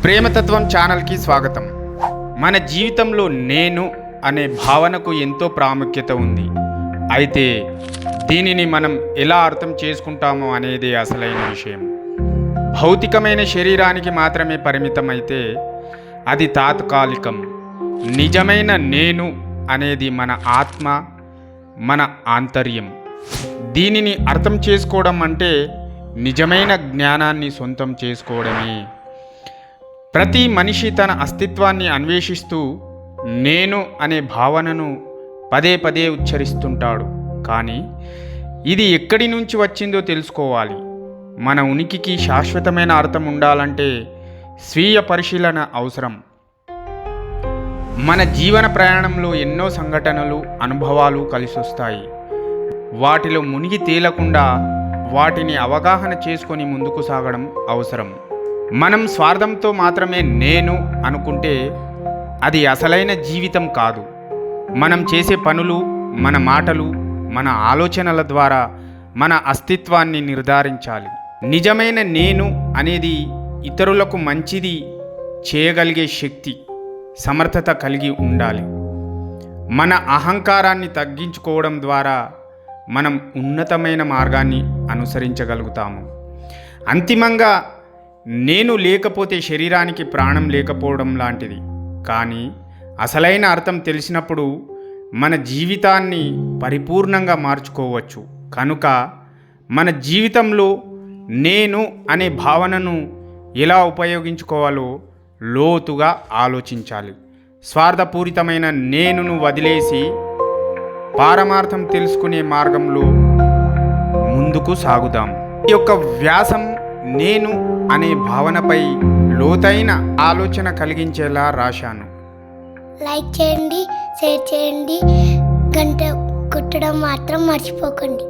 ప్రేమతత్వం ఛానల్కి స్వాగతం. మన జీవితంలో నేను అనే భావనకు ఎంతో ప్రాముఖ్యత ఉంది. అయితే దీనిని మనం ఎలా అర్థం చేసుకుంటామో అనేది అసలైన విషయం. భౌతికమైన శరీరానికి మాత్రమే పరిమితమైతే అది తాత్కాలికం. నిజమైన నేను అనేది మన ఆత్మ, మన ఆంతర్యం. దీనిని అర్థం చేసుకోవడం అంటే నిజమైన జ్ఞానాన్ని సొంతం చేసుకోవడమే. ప్రతి మనిషి తన అస్తిత్వాన్ని అన్వేషిస్తూ నేను అనే భావనను పదే పదే ఉచ్చరిస్తుంటాడు. కానీ ఇది ఎక్కడి నుంచి వచ్చిందో తెలుసుకోవాలి. మన ఉనికికి శాశ్వతమైన అర్థం ఉండాలంటే స్వీయ పరిశీలన అవసరం. మన జీవన ప్రయాణంలో ఎన్నో సంఘటనలు, అనుభవాలు కలిసొస్తాయి. వాటిలో మునిగి తేలకుండా వాటిని అవగాహన చేసుకొని ముందుకు సాగడం అవసరం. మనం స్వార్థంతో మాత్రమే నేను అనుకుంటే అది అసలైన జీవితం కాదు. మనం చేసే పనులు, మన మాటలు, మన ఆలోచనల ద్వారా మన అస్తిత్వాన్ని నిర్ధారించాలి. నిజమైన నేను అనేది ఇతరులకు మంచిది చేయగలిగే శక్తి, సమర్థత కలిగి ఉండాలి. మన అహంకారాన్ని తగ్గించుకోవడం ద్వారా మనం ఉన్నతమైన మార్గాన్ని అనుసరించగలుగుతాము. అంతిమంగా నేను లేకపోతే శరీరానికి ప్రాణం లేకపోవడం లాంటిది. కానీ అసలైన అర్థం తెలిసినప్పుడు మన జీవితాన్ని పరిపూర్ణంగా మార్చుకోవచ్చు. కనుక మన జీవితంలో నేను అనే భావనను ఎలా ఉపయోగించుకోవాలో లోతుగా ఆలోచించాలి. స్వార్థపూరితమైన నేనును వదిలేసి పారమార్థం తెలుసుకునే మార్గంలో ముందుకు సాగుదాం. ఈ యొక్క వ్యాసం నేను అనే భావనపై లోతైన ఆలోచన కలిగించేలా రాశాను. లైక్ చేయండి, షేర్ చేయండి, గంట కొట్టడం మాత్రం మర్చిపోకండి.